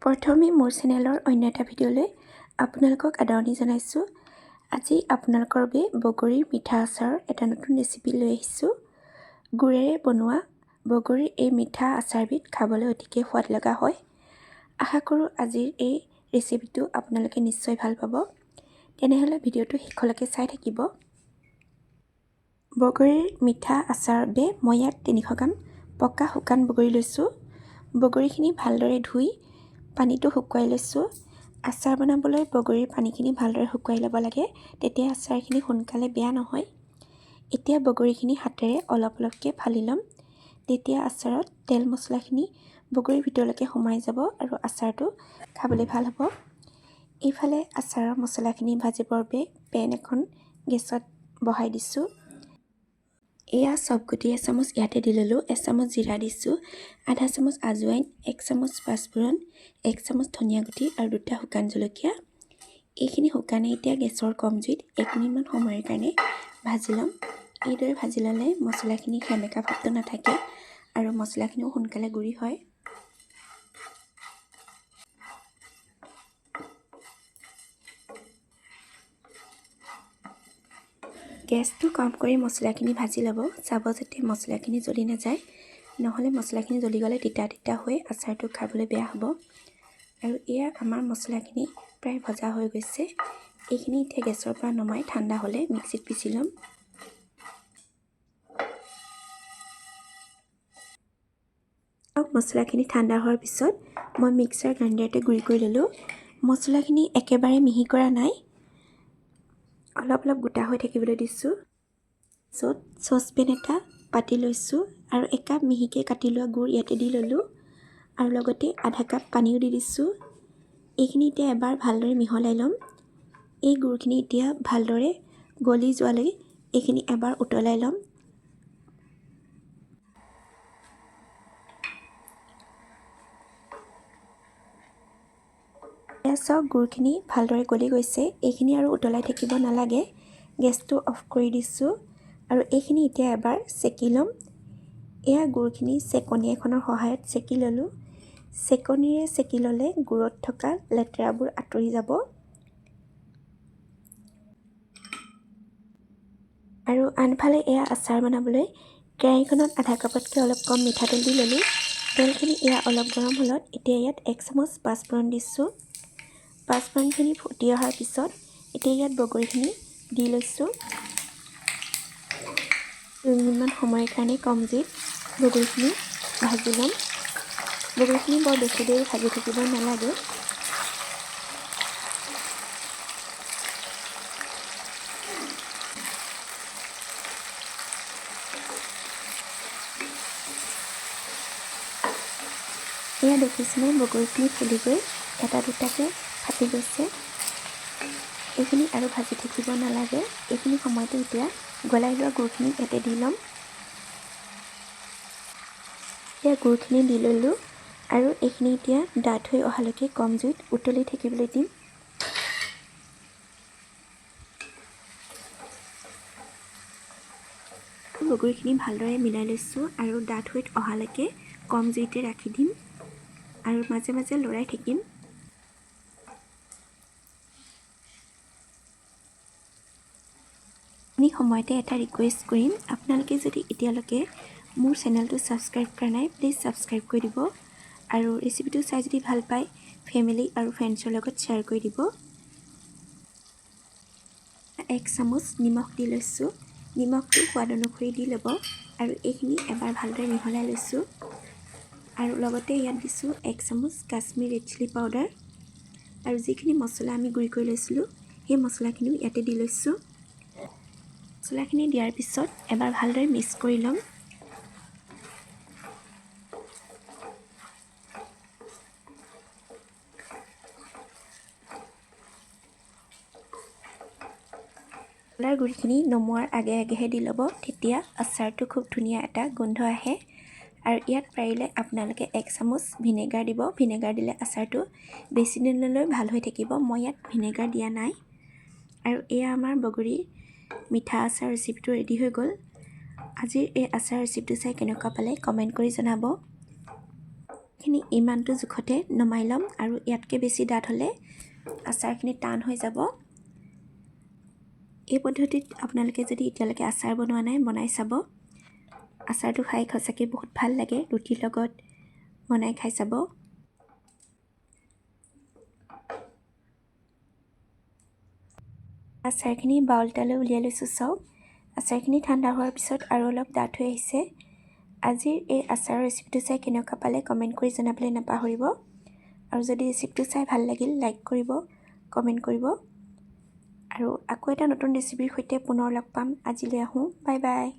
প্ৰথমে মোৰ চেনেলৰ অন্য এটা ভিডিঅ'লৈ আপোনালোকক আদৰণি জনাইছোঁ। আজি আপোনালোকৰ বাবে বগৰীৰ মিঠা আচাৰৰ এটা নতুন ৰেচিপি লৈ আহিছোঁ। গুড়েৰে বনোৱা বগৰীৰ এই মিঠা আচাৰবিধ খাবলৈ অতিকে সোৱাদ লগা হয়। আশা কৰোঁ আজিৰ এই ৰেচিপিটো আপোনালোকে নিশ্চয় ভাল পাব। তেনেহ'লে ভিডিঅ'টো শেষলৈকে চাই থাকিব। বগৰীৰ মিঠা আচাৰৰ বাবে মই ইয়াত 300 গ্ৰাম পকা শুকান বগৰী লৈছোঁ। বগৰীখিনি ভালদৰে ধুই পানীটো শুকুৱাই লৈছোঁ। আচাৰ বনাবলৈ বগৰীৰ পানীখিনি ভালদৰে শুকুৱাই ল'ব লাগে, তেতিয়া আচাৰখিনি সোনকালে বেয়া নহয়। এতিয়া বগৰীখিনি হাতেৰে অলপ অলপকৈ ফালি ল'ম, তেতিয়া আচাৰত তেল মছলাখিনি বগৰীৰ ভিতৰলৈকে সোমাই যাব আৰু আচাৰটো খাবলৈ ভাল হ'ব। এইফালে আচাৰৰ মছলাখিনি ভাজিবৰ বাবে পেন এখন গেছত বহাই দিছোঁ। এয়া চবগুটি এচামুচ ইয়াতে দি ল'লোঁ, এচামুচ জিৰা দিছোঁ, আধা চামুচ আজৱাইন, 1 চামুচ পাঁচফোৰণ, 1 চামুচ ধনিয়া গুটি আৰু 2টা শুকান জলকীয়া। এইখিনি শুকানে এতিয়া গেছৰ কম জুইত 1 মিনিটমান সময়ৰ কাৰণে ভাজি ল'ম। এইদৰে ভাজি ল'লে মছলাখিনি সেমেকা ভাৱটো নাথাকে আৰু মছলাখিনিও সোনকালে গুড়ি হয়। গেছটো কম কৰি মছলাখিনি ভাজি ল'ব, চাব যাতে মছলাখিনি জ্বলি নাযায়, নহ'লে মছলাখিনি জ্বলি গ'লে তিতা তিতা হৈ আচাৰটো খাবলৈ বেয়া হ'ব। আৰু এয়া আমাৰ মছলাখিনি প্ৰায় ভজা হৈ গৈছে। এইখিনি এতিয়া গেছৰ পৰা নমাই ঠাণ্ডা হ'লে মিক্সিত পিচি ল'ম। মছলাখিনি ঠাণ্ডা হোৱাৰ পিছত মই মিক্সাৰ গ্ৰাইণ্ডাৰতে গুড়ি কৰি ল'লোঁ। মছলাখিনি একেবাৰে মিহি কৰা নাই, অলপ অলপ গোটা হৈ থাকিবলৈ দিছোঁ। চচপেন এটা পাতি লৈছোঁ আৰু 1 কাপ মিহিকৈ কাটি লোৱা গুড় ইয়াতে দি ল'লোঁ আৰু লগতে আধা কাপ পানীও দি দিছোঁ। এইখিনি এতিয়া এবাৰ ভালদৰে মিহলাই ল'ম। এই গুড়খিনি এতিয়া ভালদৰে গলি যোৱালৈ এইখিনি এবাৰ উতলাই ল'ম। চাওক গুড়খিনি ভালদৰে গলি গৈছে। এইখিনি আৰু উতলাই থাকিব নালাগে, গেছটো অফ কৰি দিছোঁ আৰু এইখিনি এতিয়া এবাৰ চেকি ল'ম। এয়া গুড়খিনি চেকনি এখনৰ সহায়ত চেকি ল'লোঁ। চেকনিৰে চেকি ল'লে গুড়ত থকা লেতেৰাবোৰ আঁতৰি যাব। আৰু আনফালে এয়া আচাৰ বনাবলৈ কেৰাহীখনত আধা কাপতকৈ অলপ কম মিঠাতেল দি ল'লোঁ। তেলখিনি এয়া অলপ গৰম হ'লত এতিয়া ইয়াত 1 চামুচ পাঁচফোৰণ দিছোঁ। পাঁচফোৰণখিনি ফুটি অহাৰ পিছত এতিয়া ইয়াত বগৰীখিনি দি লৈছোঁ। 2 মিনিটমান সময়ৰ কাৰণে কম জুইত বগৰীখিনি ভাজি ল'ম। বগৰীখিনি বৰ বেছি দেৰি ভাজি থাকিব নালাগে। এয়া দেখিছেনে, বগৰীখিনি ফুলি গৈ এটা দুটাকৈ ফাটি গৈছে। এইখিনি আৰু ভাজি থাকিব নালাগে। এইখিনি সময়তে এতিয়া গলাই লোৱা গুড়খিনি ইয়াতে দি ল'ম। এতিয়া গুড়খিনি দি ল'লোঁ আৰু এইখিনি এতিয়া ডাঠ হৈ অহালৈকে কম জুইত উতলি থাকিবলৈ দিম। বগৰীখিনি ভালদৰে মিলাই লৈছোঁ আৰু ডাঠ হৈ অহালৈকে কম জুইতে ৰাখি দিম আৰু মাজে মাজে লৰাই থাকিম। এই সময়তে এটা ৰিকুৱেষ্ট কৰিম, আপোনালোকে যদি এতিয়ালৈকে মোৰ চেনেলটো ছাবস্ক্ৰাইব কৰা নাই, প্লিজ ছাবস্ক্ৰাইব কৰি দিব আৰু ৰেচিপিটো চাই যদি ভাল পায় ফেমিলি আৰু ফ্ৰেণ্ডছৰ লগত শ্বেয়াৰ কৰি দিব। 1 চামুচ নিমখ দি লৈছোঁ। নিমখটো সোৱাদ অনুসৰি দি ল'ব আৰু এইখিনি এবাৰ ভালদৰে মিহলাই লৈছোঁ আৰু লগতে ইয়াত দিছোঁ 1 চামুচ কাশ্মীৰ ৰেড চিলি পাউডাৰ আৰু যিখিনি মছলা আমি গুড়ি কৰি লৈছিলোঁ সেই মছলাখিনিও ইয়াতে দি লৈছোঁ। মছলাখিনি দিয়াৰ পিছত এবাৰ ভালদৰে মিক্স কৰি ল'ম। মছলাৰ গুড়িখিনি নমোৱাৰ আগে আগেহে দি ল'ব, তেতিয়া আচাৰটো খুব ধুনীয়া এটা গোন্ধ আহে। আৰু ইয়াত পাৰিলে আপোনালোকে 1 চামুচ ভিনেগাৰ দিব। ভিনেগাৰ দিলে আচাৰটো বেছি দিনলৈ ভাল হৈ থাকিব। মই ইয়াত ভিনেগাৰ দিয়া নাই। আৰু এয়া আমাৰ বগৰীৰ মিঠা আচাৰ ৰেচিপিটো ৰেডি হৈ গ'ল। আজিৰ এই আচাৰ ৰেচিপিটো চাই কেনেকুৱা পালে কমেণ্ট কৰি জনাব। খিনি ইমানটো জোখতে নমাই ল'ম আৰু ইয়াতকৈ বেছি ডাঠ হ'লে আচাৰখিনি টান হৈ যাব। এই পদ্ধতিত আপোনালোকে যদি এতিয়ালৈকে আচাৰ বনোৱা নাই বনাই চাব। আচাৰটো খাই সঁচাকৈ বহুত ভাল লাগে, ৰুটিৰ লগত বনাই খাই চাব। আচাৰখিনি বাউল এটালৈ উলিয়াই লৈছোঁ চাওক। আচাৰখিনি ঠাণ্ডা হোৱাৰ পিছত আৰু অলপ ডাঠ হৈ আহিছে। আজিৰ এই আচাৰৰ ৰেচিপিটো চাই কেনেকুৱা পালে কমেণ্ট কৰি জনাবলৈ নাপাহৰিব। আৰু যদি ৰেচিপিটো চাই ভাল লাগিল লাইক কৰিব, কমেণ্ট কৰিব। আৰু আকৌ এটা নতুন ৰেচিপিৰ সৈতে পুনৰ লগ পাম। আজিলৈ আহোঁ, বাই বাই।